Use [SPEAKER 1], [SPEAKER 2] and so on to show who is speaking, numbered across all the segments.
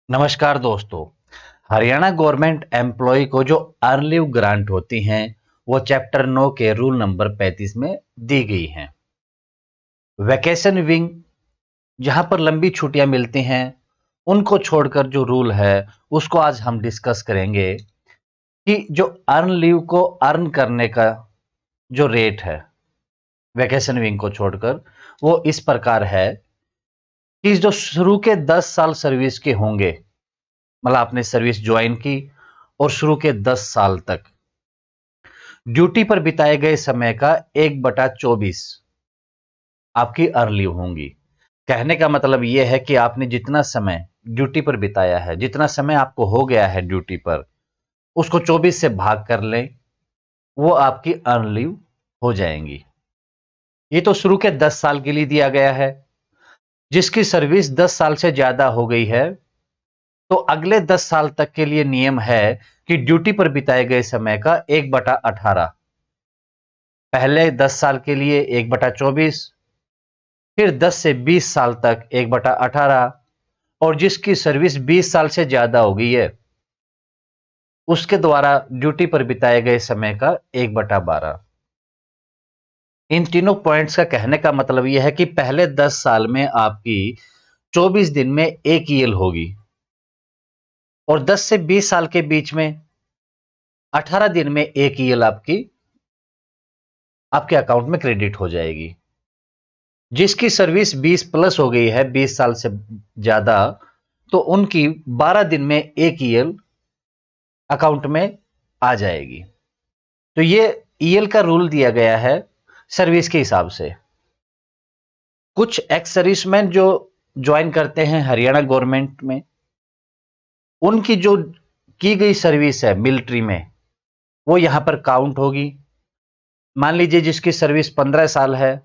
[SPEAKER 1] नमस्कार दोस्तों। Haryana government employ को जो अर्न लीव ग्रांट होती हैं वो चैप्टर 9 के रूल नंबर 35 में दी गई हैं। वैकेशन विंग जहां पर लंबी छुट्टियां मिलती हैं उनको छोड़कर जो रूल है उसको आज हम डिस्कस करेंगे कि जो अर्न लीव को अर्न करने का जो रेट है वैकेशन विंग को छोड़कर वो इस प्रकार है कि जो शुरू के 10 साल सर्विस के होंगे, मतलब आपने सर्विस ज्वाइन की और शुरू के 10 साल तक ड्यूटी पर बिताए गए समय का 1/24 आपकी अर्न लीव होंगी। कहने का मतलब यह है कि आपने जितना समय ड्यूटी पर बिताया है, जितना समय आपको हो गया है ड्यूटी पर, उसको 24 से भाग कर लें, वो आपकी अर्न लीव हो जाएंगी। ये तो शुरू के 10 साल के लिए दिया गया है। जिसकी सर्विस 10 साल से ज्यादा हो गई है तो अगले 10 साल तक के लिए नियम है कि ड्यूटी पर बिताए गए समय का 1/18, पहले 10 साल के लिए 1/24, फिर 10 से 20 साल तक 1/18, और जिसकी सर्विस 20 साल से ज्यादा हो गई है उसके द्वारा ड्यूटी पर बिताए गए समय का 1/12। इन तीनों पॉइंट्स का कहने का मतलब यह है कि पहले 10 साल में आपकी 24 दिन में एक ईएल होगी और 10 से 20 साल के बीच में 18 दिन में एक ईएल आपकी आपके अकाउंट में क्रेडिट हो जाएगी। जिसकी सर्विस 20 प्लस हो गई है, 20 साल से ज्यादा, तो उनकी 12 दिन में एक ईएल अकाउंट में आ जाएगी। तो ये ईएल का रूल दिया गया है सर्विस के हिसाब से। कुछ एक्स सर्विसमैन जो ज्वाइन करते हैं हरियाणा गवर्नमेंट में, उनकी जो की गई सर्विस है मिलिट्री में वो यहां पर काउंट होगी। मान लीजिए जिसकी सर्विस 15 साल है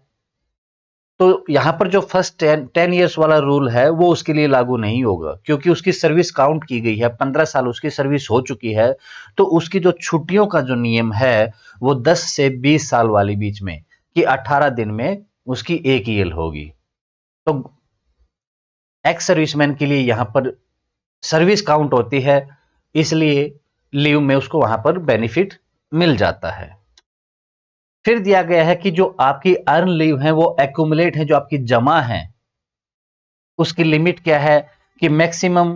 [SPEAKER 1] तो यहां पर जो फर्स्ट 10 इयर्स वाला रूल है वो उसके लिए लागू नहीं होगा, क्योंकि उसकी सर्विस काउंट की गई है, 15 साल उसकी सर्विस हो चुकी है। तो उसकी जो छुट्टियों का जो नियम है वो 10 से 20 साल वाली बीच में कि 18 दिन में उसकी एक ईएल होगी। तो एक्स सर्विसमैन के लिए यहां पर सर्विस काउंट होती है, इसलिए लीव में उसको वहां पर बेनिफिट मिल जाता है। फिर दिया गया है कि जो आपकी अर्न लीव है वो एक्यूमुलेट है, जो आपकी जमा है उसकी लिमिट क्या है कि मैक्सिमम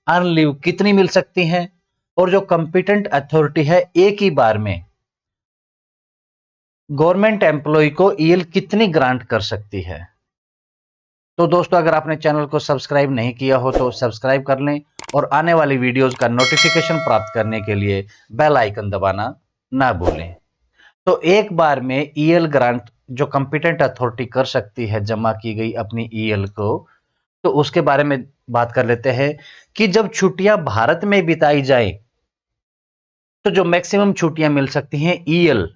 [SPEAKER 1] अर्न लीव कितनी मिल सकती है, और जो कंपिटेंट अथॉरिटी है एक ही बार में गवर्नमेंट एम्प्लॉय को ईएल कितनी ग्रांट कर सकती है। तो दोस्तों, अगर आपने चैनल को सब्सक्राइब नहीं किया हो तो सब्सक्राइब कर लें और आने वाली वीडियोस का नोटिफिकेशन प्राप्त करने के लिए बेल आइकन दबाना ना भूलें। तो एक बार में ईएल ग्रांट जो कंपिटेंट अथॉरिटी कर सकती है जमा की गई अपनी ईएल को, तो उसके बारे में बात कर लेते हैं कि जब छुट्टियां भारत में बिताई जाए तो जो मैक्सिमम छुट्टियां मिल सकती हैं ईएल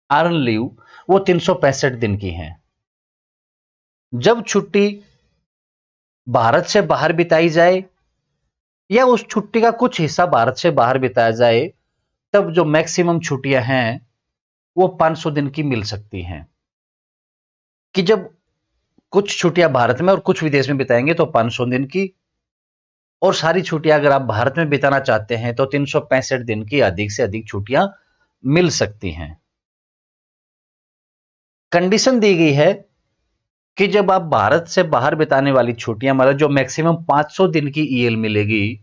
[SPEAKER 1] अर्न लीव वो 365 दिन की हैं। जब छुट्टी भारत से बाहर बिताई जाए या उस छुट्टी का कुछ हिस्सा भारत से बाहर बिताया जाए तब जो मैक्सिमम छुट्टियां हैं वो 500 दिन की मिल सकती हैं। कि जब कुछ छुट्टियां भारत में और कुछ विदेश में बिताएंगे तो 500 दिन की, और सारी छुट्टियां अगर आप भारत में बिताना चाहते हैं तो 365 दिन की अधिक से अधिक छुट्टियां मिल सकती हैं। कंडीशन दी गई है कि जब आप भारत से बाहर बिताने वाली छुट्टियां, मतलब जो मैक्सिमम 500 दिन की ईएल मिलेगी,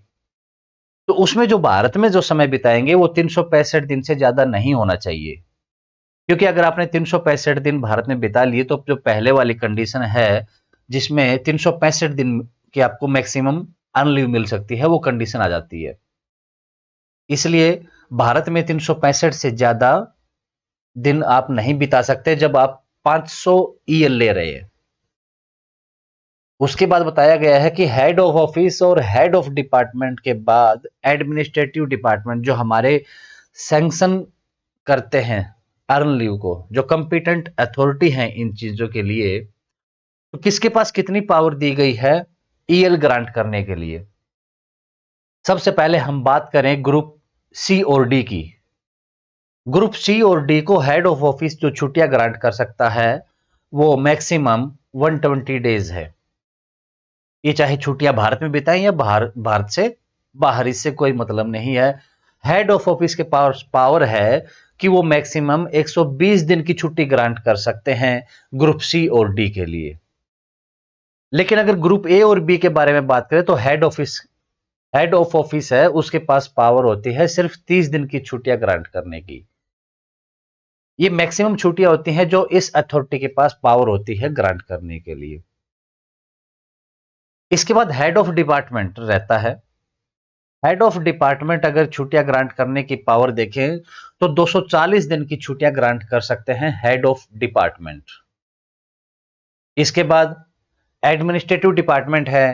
[SPEAKER 1] तो उसमें जो भारत में जो समय बिताएंगे वो 365 दिन से ज्यादा नहीं होना चाहिए। क्योंकि अगर आपने 365 दिन भारत में बिता लिए तो जो पहले वाली कंडीशन है जिसमें 365 दिन की आपको मैक्सिमम अर्न लीव मिल सकती है वो कंडीशन आ जाती है। इसलिए भारत में 365 से ज्यादा दिन आप नहीं बिता सकते जब आप 500 ईएल ले रहे हैं। उसके बाद बताया गया है कि हेड ऑफ ऑफिस और हेड ऑफ डिपार्टमेंट के बाद एडमिनिस्ट्रेटिव डिपार्टमेंट जो हमारे सैंक्शन करते हैं अर्न लीव को, जो कंपिटेंट अथॉरिटी है इन चीजों के लिए, तो किसके पास कितनी पावर दी गई है ईएल ग्रांट करने के लिए। सबसे पहले हम बात करें ग्रुप सी और डी की। ग्रुप सी और डी को हेड ऑफ ऑफिस जो छुट्टियां ग्रांट कर सकता है वो मैक्सिमम 120 डेज है। ये चाहे छुट्टियां भारत में बिताएं या भारत से बाहर, इससे कोई मतलब नहीं है। हेड ऑफ ऑफिस के पास पावर है कि वो मैक्सिमम 120 दिन की छुट्टी ग्रांट कर सकते हैं ग्रुप सी और डी के लिए। लेकिन अगर ग्रुप ए और बी के बारे में बात करें तो हेड ऑफ ऑफिस है, उसके पास पावर होती है सिर्फ 30 दिन की छुट्टियां ग्रांट करने की। ये मैक्सिमम छुट्टियां होती हैं जो इस अथॉरिटी के पास पावर होती है ग्रांट करने के लिए। इसके बाद हेड ऑफ डिपार्टमेंट रहता है। हेड ऑफ डिपार्टमेंट अगर छुट्टियां ग्रांट करने की पावर देखें तो 240 दिन की छुट्टियां ग्रांट कर सकते हैं हेड ऑफ डिपार्टमेंट। इसके बाद एडमिनिस्ट्रेटिव डिपार्टमेंट है।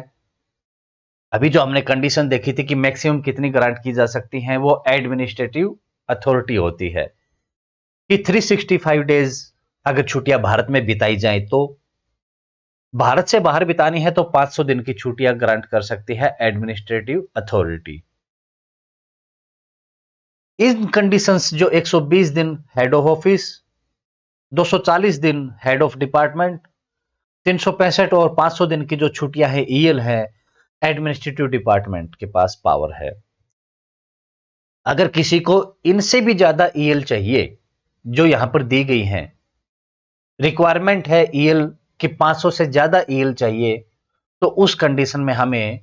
[SPEAKER 1] अभी जो हमने कंडीशन देखी थी कि मैक्सिमम कितनी ग्रांट की जा सकती हैं, वो एडमिनिस्ट्रेटिव अथॉरिटी होती है कि 365 डेज अगर छुट्टियां भारत में बिताई जाए तो भारत से बाहर बितानी है तो 500 दिन की छुट्टियां ग्रांट कर सकती है एडमिनिस्ट्रेटिव अथॉरिटी। इन कंडीशंस जो 120 दिन हेड ऑफ ऑफिस, 240 दिन हेड ऑफ डिपार्टमेंट, 365 और 500 दिन की जो छुट्टियां है ईएल है, एडमिनिस्ट्रेटिव डिपार्टमेंट के पास पावर है। अगर किसी को इनसे भी ज्यादा ईएल चाहिए जो यहां पर दी गई हैं, रिक्वायरमेंट है ईएल कि 500 से ज्यादा ईएल चाहिए, तो उस कंडीशन में हमें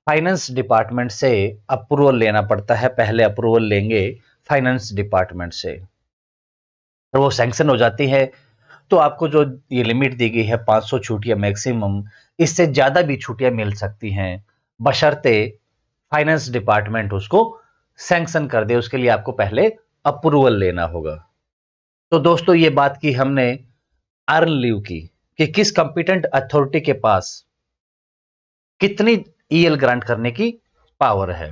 [SPEAKER 1] फाइनेंस डिपार्टमेंट से अप्रूवल लेना पड़ता है। पहले अप्रूवल लेंगे फाइनेंस डिपार्टमेंट से, और वो सैंक्शन हो जाती है तो आपको जो ये लिमिट दी गई है 500 छुट्टियां मैक्सिमम, इससे ज्यादा भी छुट्टियां मिल सकती हैं बशर्ते फाइनेंस डिपार्टमेंट उसको सैंक्शन कर दे। उसके लिए आपको पहले अप्रूवल लेना होगा। तो दोस्तों ये बात की हमने अर्न लीव की कि किस कंपिटेंट अथॉरिटी के पास कितनी ईएल ग्रांट करने की पावर है।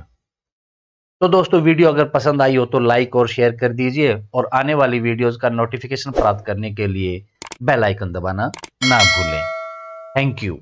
[SPEAKER 1] तो दोस्तों वीडियो अगर पसंद आई हो तो लाइक और शेयर कर दीजिए, और आने वाली वीडियोस का नोटिफिकेशन प्राप्त करने के लिए बेल आइकन दबाना ना भूलें। Thank you.